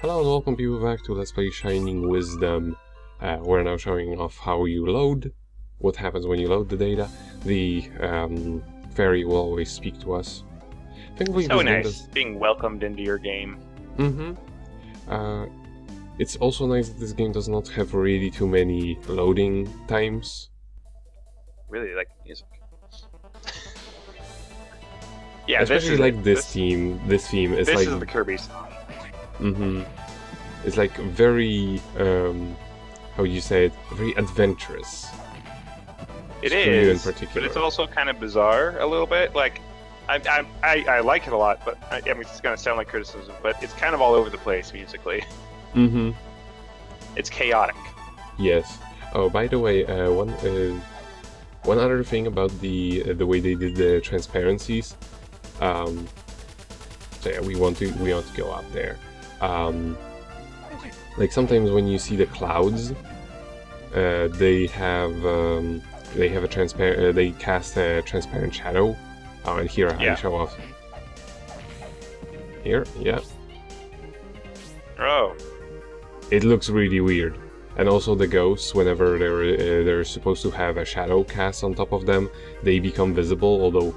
Hello and welcome people back to Let's Play Shining Wisdom. We're now showing off how you load, what happens when you load the data. The fairy will always speak to us. Thankfully, So this game nice being welcomed into your game. It's also nice that this game does not have really too many loading times. Really like music. Yeah, Especially like this theme. This theme is this like is the Kirby song. It's like very how you say it, very adventurous. It For you in is, particular. but it's also kind of bizarre a little bit. Like, I like it a lot, but I mean, it's gonna sound like criticism, but it's kind of all over the place musically. It's chaotic. Yes. Oh, by the way, one other thing about the way they did the transparencies. So yeah, we want to go up there. Like sometimes when you see the clouds, they have a transparent. They cast a transparent shadow. And here I show off. Here, yeah. Oh. It looks really weird. And also the ghosts, whenever they're supposed to have a shadow cast on top of them, they become visible. Although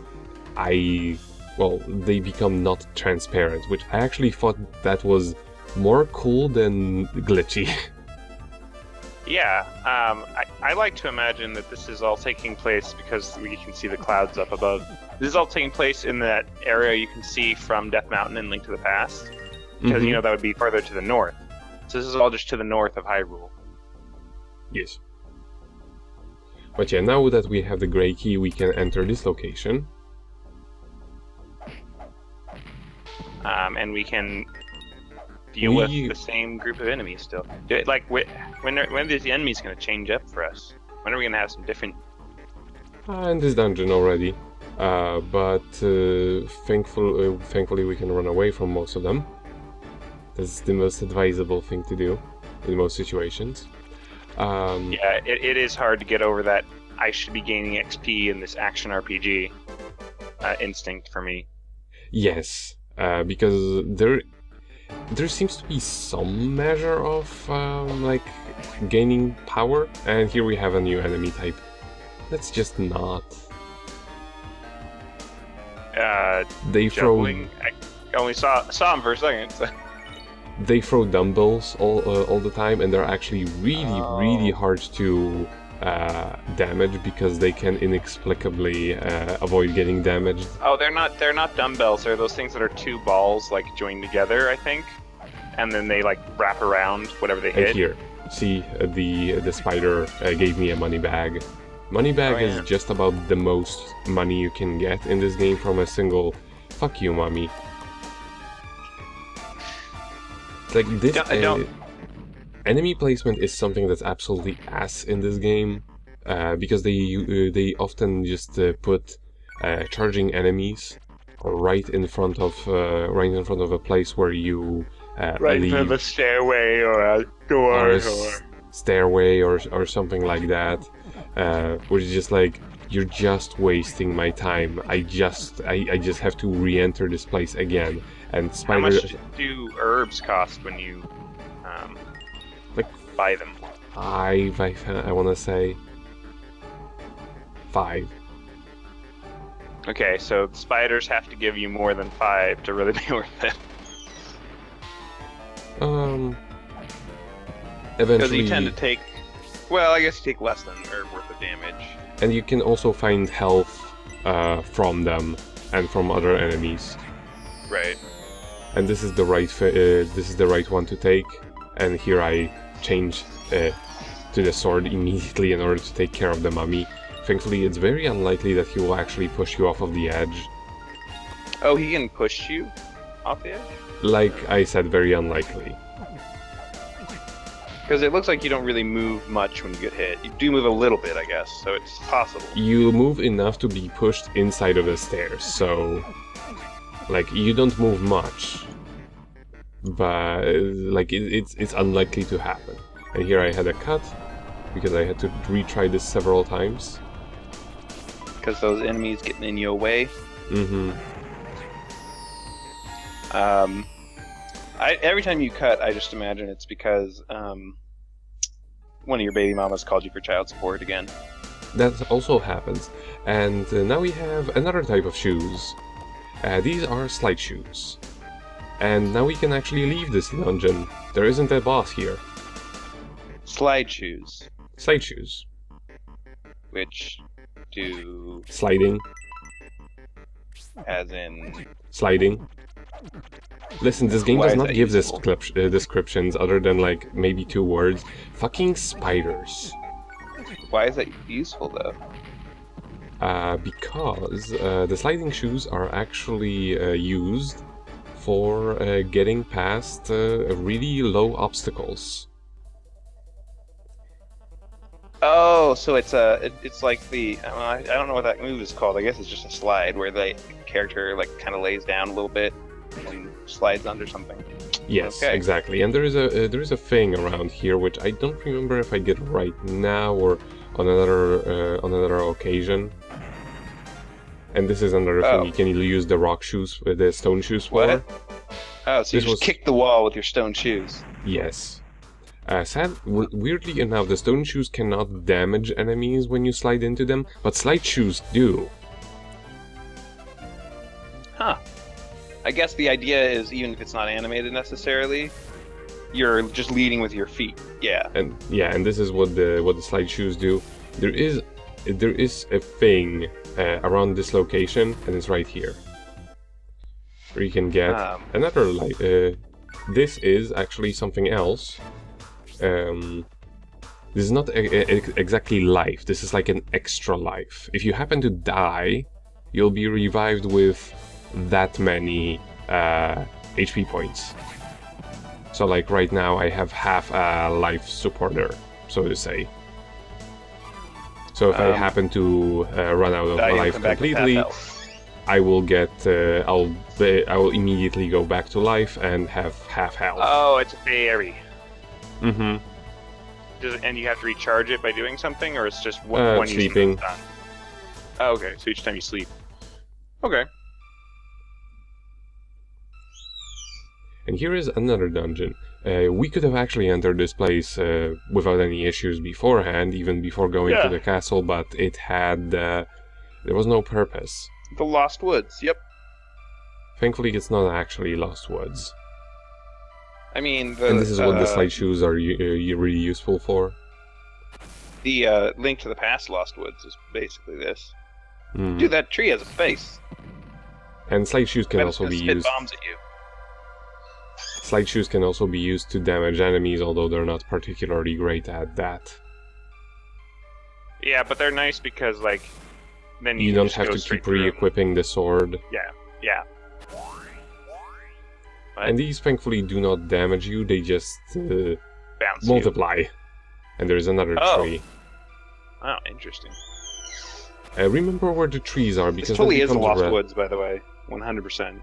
they become not transparent, which I actually thought that was more cool than glitchy. Yeah, I like to imagine that this is all taking place because we can see the clouds up above. This is all taking place in that area you can see from Death Mountain and Link to the Past. Because, you know, that would be farther to the north. So this is all just to the north of Hyrule. Yes. But yeah, now that we have the Grey Key, we can enter this location. And we can deal with the same group of enemies still. Like, when are these enemies going to change up for us? When are we going to have some different... In this dungeon already. But thankfully we can run away from most of them. That's the most advisable thing to do in most situations. Yeah, it is hard to get over that I should be gaining XP in this action RPG instinct for me. Yes, because there seems to be some measure of like gaining power, and here we have a new enemy type. Let's just not. They juggling. I only saw him for a second. So. They throw dumbbells all the time, and they're actually really hard to damage because they can inexplicably avoid getting damaged. Oh, they're not dumbbells. They're those things that are two balls like joined together, I think, and then they like wrap around whatever they hit. And here, see the spider gave me a money bag. Money bag is just about the most money you can get in this game from a single "fuck you, mommy." Like this, enemy placement is something that's absolutely ass in this game, because they often just put charging enemies right in front of a place where you right in front of a stairway or a door or stairway or something like that, which is just like, you're just wasting my time. I just have to re-enter this place again. And How much do herbs cost when you like buy them? 5, I want to say 5. Okay, so spiders have to give you more than 5 to really be worth it. Eventually, because you tend to take. Well, I guess you take less than herb worth of damage. And you can also find health from them and from other enemies. Right. And this is the right one to take. And here I change to the sword immediately in order to take care of the mummy. Thankfully, it's very unlikely that he will actually push you off of the edge. Oh, he can push you off the edge? Like I said, very unlikely. Because it looks like you don't really move much when you get hit. You do move a little bit, I guess, so it's possible. You move enough to be pushed inside of the stairs, so... Like, you don't move much. But, like, it's unlikely to happen. And here I had a cut, because I had to retry this several times. Because those enemies getting in your way? Every time you cut, I just imagine it's because one of your baby mamas called you for child support again. That also happens. And now we have another type of shoes. These are slide shoes. And now we can actually leave this dungeon. There isn't a boss here. Slide shoes. Slide shoes. Which do... Sliding. As in... Sliding. Listen, this game Why does is not that give useful? descriptions other than like maybe 2 words. Fucking spiders. Why is that useful, though? Because the sliding shoes are actually used for getting past really low obstacles. Oh, so it's like the I don't know what that move is called. I guess it's just a slide where the character like kind of lays down a little bit and slides under something. Yes, Okay. exactly. And there is a thing around here which I don't remember if I get right now or on another occasion. And this is another Oh. thing you can use the rock shoes, the stone shoes for. What? Oh, so you This just was- kick the wall with your stone shoes. Yes. Weirdly enough, the stone shoes cannot damage enemies when you slide into them, but slide shoes do. Huh. I guess the idea is even if it's not animated necessarily, you're just leading with your feet. Yeah. And yeah, and this is what the slide shoes do. There is a thing around this location, and it's right here, where you can get another light. This is actually something else. This is not exactly life. This is like an extra life. If you happen to die, you'll be revived with that many HP points. So like right now I have half a life supporter, so to say. So if I happen to run out of Die and life come back with half completely, health. I will get I will immediately go back to life and have half health. Oh, it's a fairy. Mm-hmm. And you have to recharge it by doing something, or it's just one use and sleeping. it's done? Oh, okay. So each time you sleep. Okay. And here is another dungeon. We could have actually entered this place without any issues beforehand, even before going to Yeah. the castle, but it had... there was no purpose. The Lost Woods. Yep. Thankfully, it's not actually Lost Woods. I mean, And this is what the slide shoes are really useful for. The Link to the Past Lost Woods is basically this. Mm. Dude, that tree has a face. And slide shoes can Bet it's also gonna be spit used... bombs at you. Slide shoes can also be used to damage enemies, although they're not particularly great at that. Yeah, but they're nice because, like, then You can don't just have go to straight keep through 'em. re-equipping the sword. Yeah. What? And these thankfully do not damage you, they just Bounce you. multiply. And there's another Oh. tree. Oh, interesting. Remember where the trees are, because This totally that is the becomes Lost red. Woods, by the way. 100%.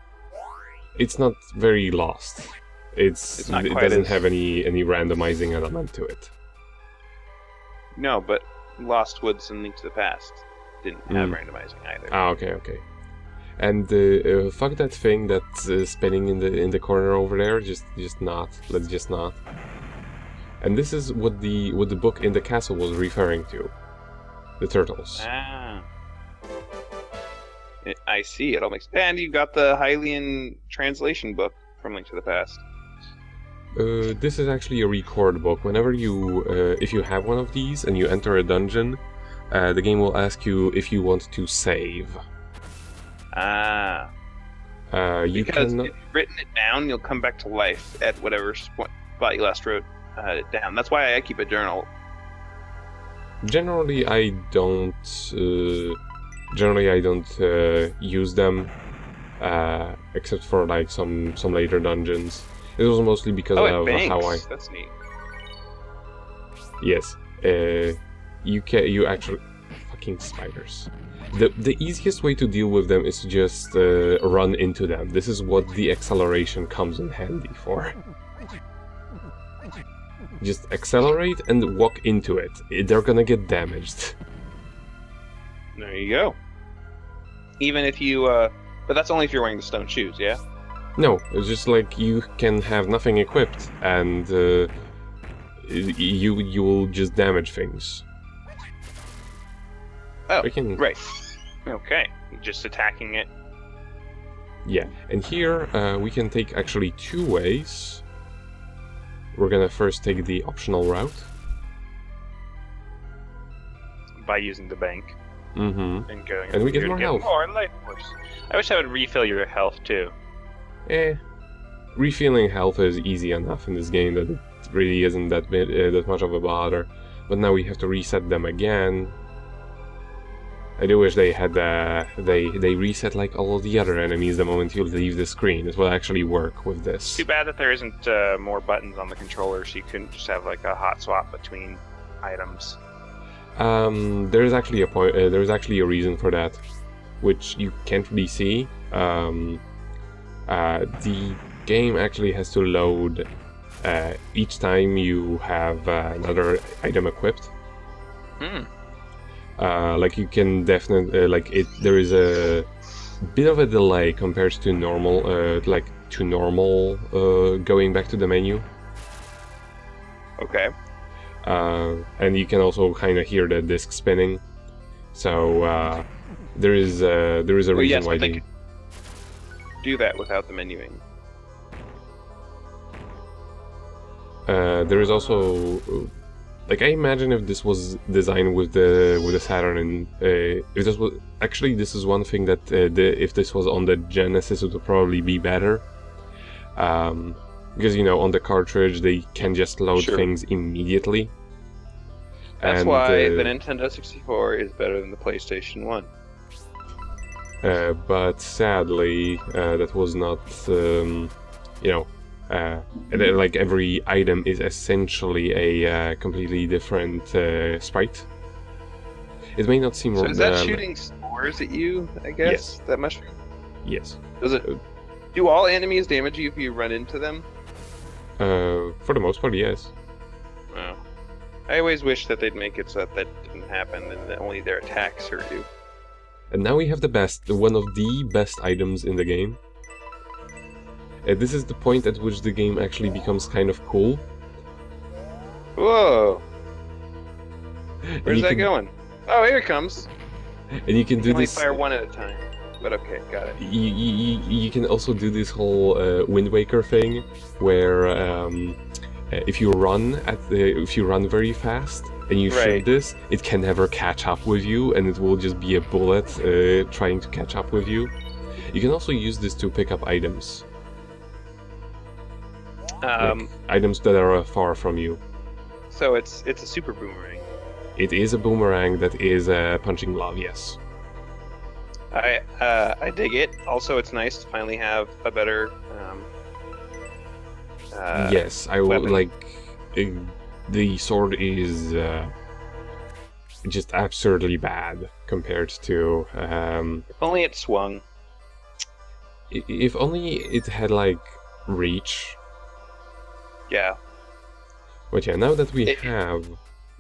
It's not very lost. It's not it quite doesn't as- have any randomizing element to it. No, but Lost Woods and Link to the Past didn't have Mm. randomizing either. Ah, okay. And fuck that thing that's spinning in the corner over there. Just not. Let's just not. And this is what the book in the castle was referring to. The turtles. Ah. I see. It all makes. And you got the Hylian translation book from Link to the Past. This is actually a record book. Whenever you, if you have one of these and you enter a dungeon, the game will ask you if you want to save. Ah. You Because can. if you've written it down, you'll come back to life at whatever spot you last wrote it down. That's why I keep a journal. Generally, I don't. Use them, except for like some later dungeons. It was mostly because Oh, it of banks. how I. That's neat. Yes. You actually fucking spiders. The easiest way to deal with them is to just run into them. This is what the acceleration comes in handy for. Just accelerate and walk into it. They're gonna get damaged. There you go. Even if you, but that's only if you're wearing the stone shoes, yeah? No, it's just like you can have nothing equipped, and you will just damage things. Oh, We can- right. Okay, just attacking it. Yeah, and here we can take actually two ways. We're gonna first take the optional route. By using the bank Mm-hmm. and going. And we get here to more health. More life force. I wish I would refill your health too. Refilling health is easy enough in this game that it really isn't that much of a bother. But now we have to reset them again. I do wish they had they reset like all of the other enemies the moment you leave the screen. It will actually work with this. Too bad that there isn't more buttons on the controller, so you couldn't just have like a hot swap between items. There's actually a point. There's actually a reason for that, which you can't really see. The game actually has to load each time you have another item equipped. Hmm. Like you can definitely there is a bit of a delay compared to normal going back to the menu. Okay. And you can also kind of hear the disc spinning. So there is a reason yes, why but they they could do that without the menuing. there is also like I imagine if this was designed with the Saturn and if this was actually this is one thing that if this was on the Genesis it would probably be better. Because on the cartridge they can just load Sure. things immediately. That's And, why the Nintendo 64 is better than the PlayStation 1. But sadly, that was not, like every item is essentially a completely different sprite. It may not seem. So is that shooting spores at you, I guess? Yes. That much? Yes. Does it? Do all enemies damage you if you run into them? For the most part, yes. Oh. I always wish that they'd make it so that didn't happen and that only their attacks hurt you. And now we have one of the best items in the game. This is the point at which the game actually becomes kind of cool. Whoa! And Where's you that can- going? Oh, here it comes. And you can You do can only this. fire one at a time. But okay, got it. You can also do this whole Wind Waker thing, where if you run very fast and you shoot Right. this, it can never catch up with you, and it will just be a bullet trying to catch up with you. You can also use this to pick up items, items that are far from you. So it's a super boomerang. It is a boomerang that is a punching glove, yes. I dig it. Also, it's nice to finally have a better. Yes, I would weapon. like. The sword is just absurdly bad compared to. If only it swung. If only it had like reach. Yeah. But yeah, now that we It- have.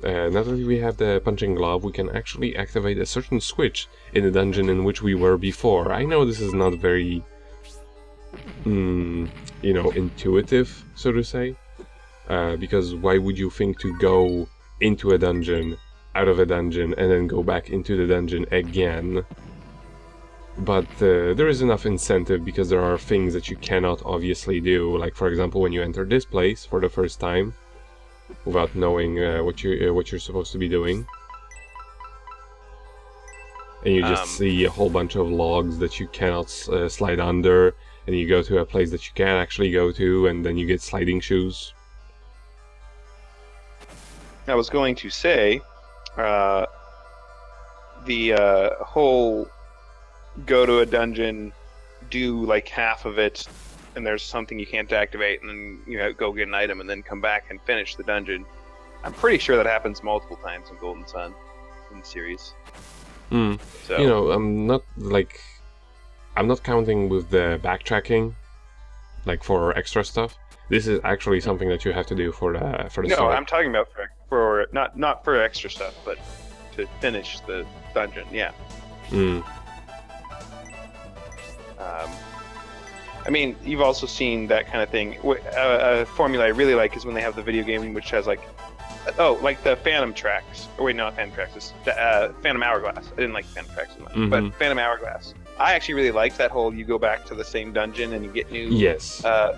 Now that we have the punching glove, we can actually activate a certain switch in the dungeon in which we were before. I know this is not very, intuitive, so to say. Because why would you think to go into a dungeon, out of a dungeon, and then go back into the dungeon again? But there is enough incentive because there are things that you cannot obviously do. Like, for example, when you enter this place for the first time, without knowing what you're supposed to be doing, and you just see a whole bunch of logs that you cannot slide under, and you go to a place that you can actually go to, and then you get sliding shoes. I was going to say, the whole go to a dungeon, do like half of it, and there's something you can't activate, and then go get an item, and then come back and finish the dungeon. I'm pretty sure that happens multiple times in Golden Sun in the series. So I'm not counting with the backtracking, like for extra stuff. This is actually something that you have to do for the no, story. I'm talking about for not for extra stuff, but to finish the dungeon. Yeah. I mean, you've also seen that kind of thing. A formula I really like is when they have the video game which has like, like the Phantom Tracks. Or wait, not Phantom Tracks. It's Phantom Hourglass. I didn't like Phantom Tracks so much, but Phantom Hourglass. I actually really like that whole you go back to the same dungeon and you get new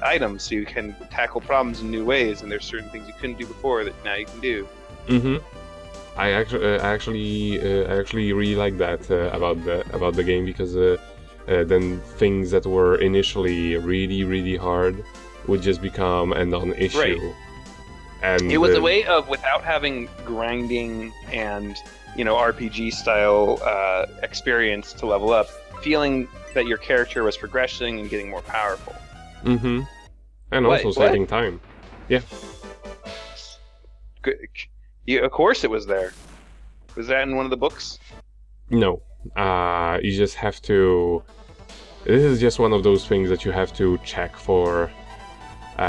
items, so you can tackle problems in new ways. And there's certain things you couldn't do before that now you can do. I actually really like that about the game, because then things that were initially really hard would just become a non-issue. Right. And it was a way of, without having grinding and RPG style experience to level up, feeling that your character was progressing and getting more powerful. And also saving time. Yeah. Good. Of course it was there. Was that in one of the books? No. You just have to... This is just one of those things that you have to check for.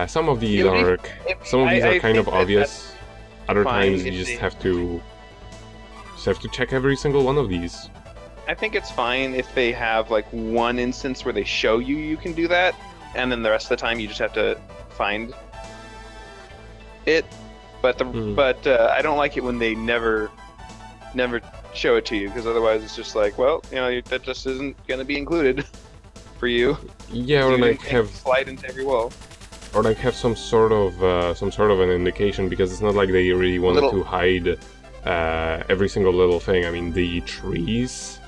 Some of these are kind of obvious. Other times you just have to check every single one of these. I think it's fine if they have like one instance where they show you can do that, and then the rest of the time you just have to find it. But I don't like it when they never show it to you, because otherwise it's just like, well, that just isn't gonna be included for you. Yeah, or like slide into every wall. Or like have some sort of an indication, because it's not like they really wanted to hide every single little thing. I mean, the trees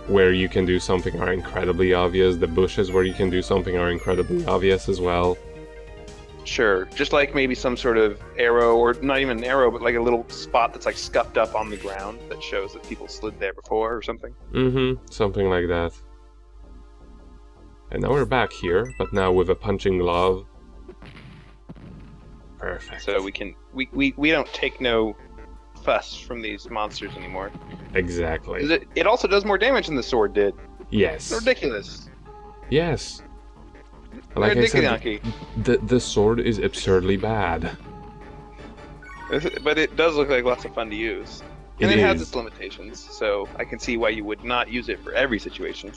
where you can do something are incredibly obvious. The bushes where you can do something are incredibly obvious as well. Sure, just like maybe some sort of arrow, or not even an arrow, but like a little spot that's like scuffed up on the ground that shows that people slid there before or something. Something like that. And now we're back here, but now with a punching glove. Perfect. So we don't take no fuss from these monsters anymore. Exactly. It also does more damage than the sword did. Yes. It's ridiculous. Yes. Like I said, the sword is absurdly bad. But it does look like lots of fun to use. And it has its limitations, so I can see why you would not use it for every situation.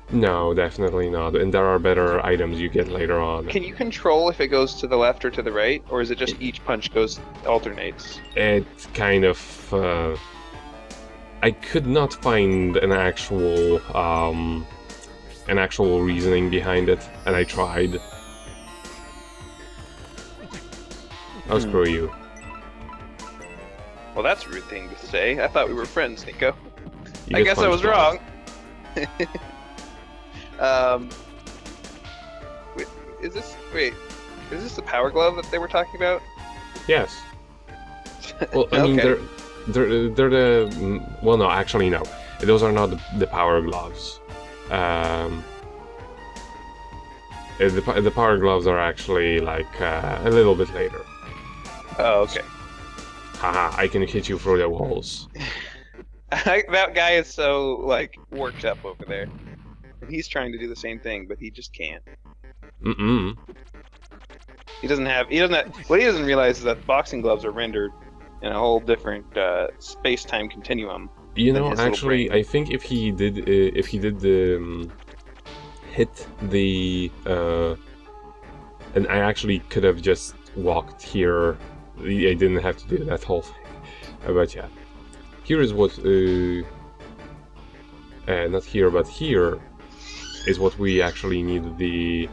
No, definitely not. And there are better items you get later on. Can you control if it goes to the left or to the right, or is it just each punch alternates? It kind of... I could not find an actual reasoning behind it, and I tried. I'll screw you. Well, that's a rude thing to say. I thought we were friends, Nico. I guess I was wrong. Is this the power glove that they were talking about? Yes. Well, I mean, they're the... Well, no, actually, no. Those are not the power gloves. The power gloves are actually, like, a little bit later. Oh, okay. Haha, I can hit you through the walls. That guy is so, like, worked up over there. And he's trying to do the same thing, but he just can't. He doesn't have... What he doesn't realize is that boxing gloves are rendered in a whole different space-time continuum. Actually, I think if he did hit the... and I actually could have just walked here. I didn't have to do that whole thing. But yeah. Here is what... not here, but here is what we actually need the...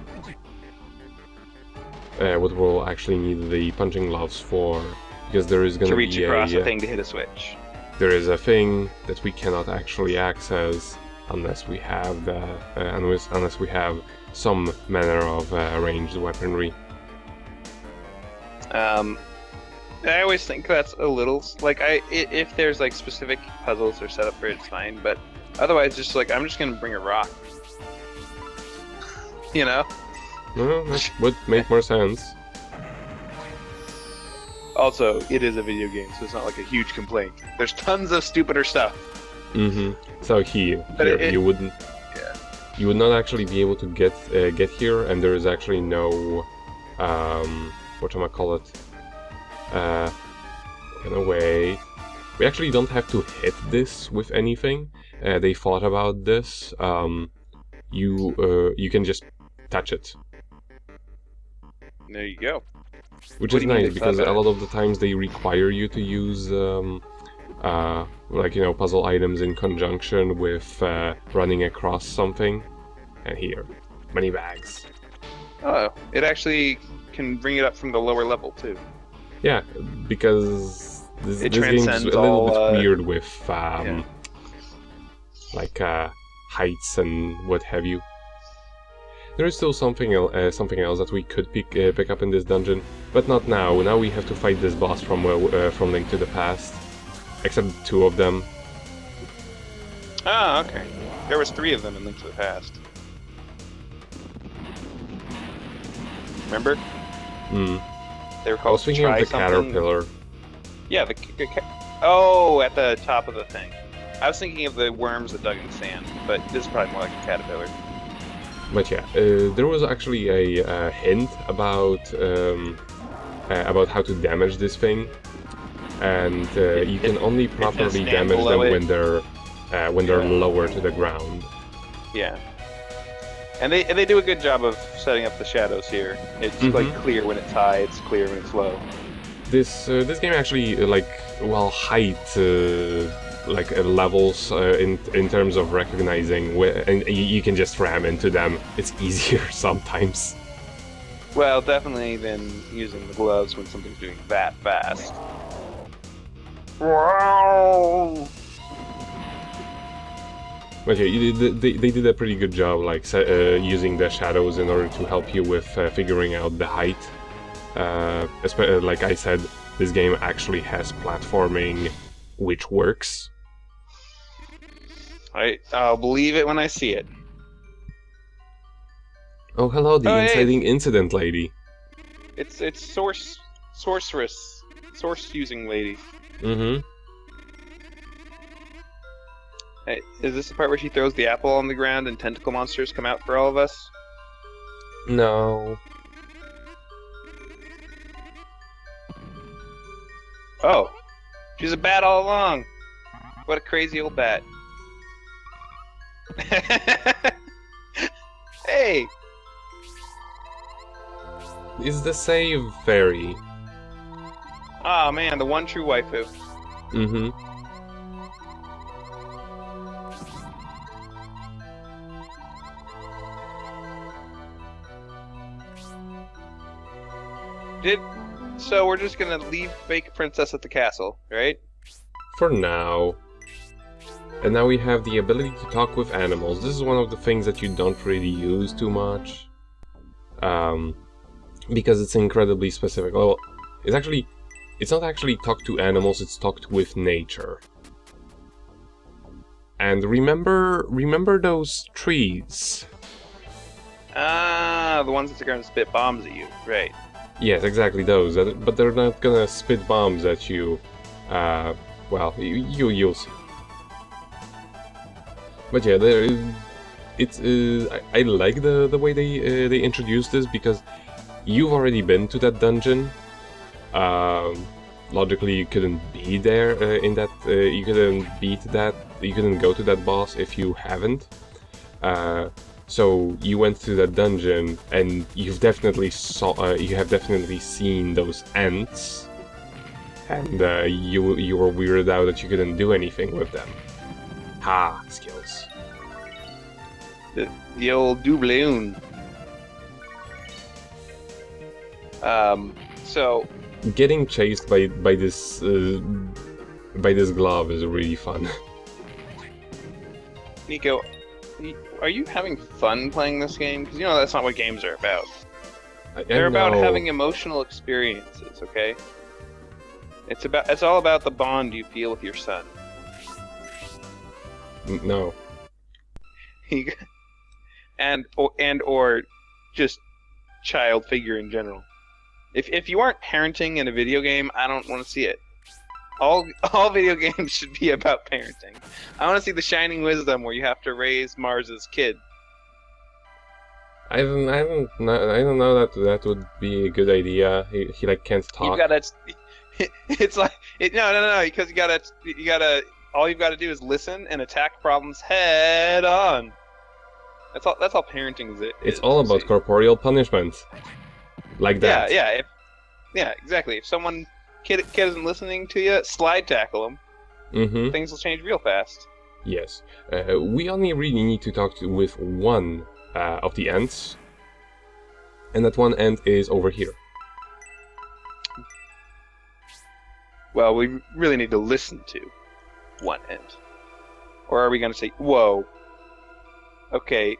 what we'll actually need the punching gloves for. Because there is going to be reach across a thing to hit a switch. There is a thing that we cannot actually access unless we have unless we have some manner of ranged weaponry. I always think that's a little like if there's like specific puzzles or set up for it, it's fine. But otherwise, just like I'm just gonna bring a rock. No, that would make more sense. Also, it is a video game, so it's not like a huge complaint. There's tons of stupider stuff. So here you wouldn't. Yeah. You would not actually be able to get here, and there is actually no whatchamacallit. In a way, we actually don't have to hit this with anything. They thought about this. You can just touch it. There you go. Which What is do you mean nice they because thought a about lot of the times they require you to use like, you know, puzzle items in conjunction with running across something. And here, money bags. Oh, it actually can bring it up from the lower level too. Yeah, because this game's a transcends little all, bit weird with like heights and what have you. There is still something else that we could pick up in this dungeon, but not now. Now we have to fight this boss from Link to the Past, except 2 of them. Ah, okay. There was 3 of them in Link to the Past. Remember? Hmm. They were I called was thinking of Try the something. caterpillar. Yeah, oh, at the top of the thing. I was thinking of the worms that dug in the sand, but this is probably more like a caterpillar. But yeah, there was actually a hint about how to damage this thing, and you can only properly stand damage them below it. when they're lower to the ground. Yeah. And they do a good job of setting up the shadows here. It's like clear when it's high, it's clear when it's low. This game actually height levels in terms of recognizing and you can just ram into them. It's easier sometimes. Well, definitely than using the gloves when something's doing that fast. Wow! But yeah, they did a pretty good job, like using the shadows in order to help you with figuring out the height. Like I said, this game actually has platforming, which works. I'll believe it when I see it. Oh, hello, the inciting incident lady. It's sorceress, source using lady. Mm-hmm. Hey, is this the part where she throws the apple on the ground and tentacle monsters come out for all of us? No. Oh, she's a bat all along. What a crazy old bat. Hey! Is the save fairy? Ah, man, the one true waifu. Mm-hmm. So we're just gonna leave fake princess at the castle, right? For now. And now we have the ability to talk with animals. This is one of the things that you don't really use too much. Because it's incredibly specific. Well, it's not actually talk to animals, it's talked with nature. And remember those trees? Ah, the ones that are gonna spit bombs at you, right? Yes, exactly those. But they're not gonna spit bombs at you. Well, you'll see. But yeah, I like the way they introduced this because you've already been to that dungeon. Logically, you couldn't be there in that. You couldn't beat that. You couldn't go to that boss if you haven't. So you went to that dungeon, and you have definitely seen those ants, and you were weirded out that you couldn't do anything with them. Ha, skills. The old doubloon. So getting chased by this glove is really fun. Nico, are you having fun playing this game? Because you know that's not what games are about. They're about having emotional experiences, okay? It's all about the bond you feel with your son. No. or just child figure in general. If you aren't parenting in a video game, I don't want to see it. All video games should be about parenting. I want to see the Shining Wisdom where you have to raise Mars's kid. I don't know that would be a good idea. He like can't talk. You gotta. It's like no, because you gotta. All you've got to do is listen and attack problems head on. That's all parenting is. It's all about corporeal punishment. Like that. Yeah, exactly. If someone kid isn't listening to you, slide tackle them. Mm-hmm. Things will change real fast. Yes. We only really need to talk with one of the ants. And that one ant is over here. Well, we really need to listen to one ant. Or are we going to say, whoa, okay,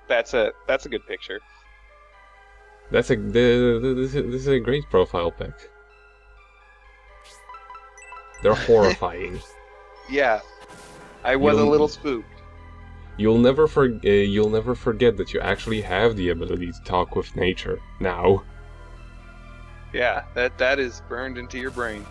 that's a good picture. This is a great profile pic. They're horrifying. Yeah, I was a little spooked. You'll never forget that you actually have the ability to talk with nature now. Yeah, that is burned into your brain.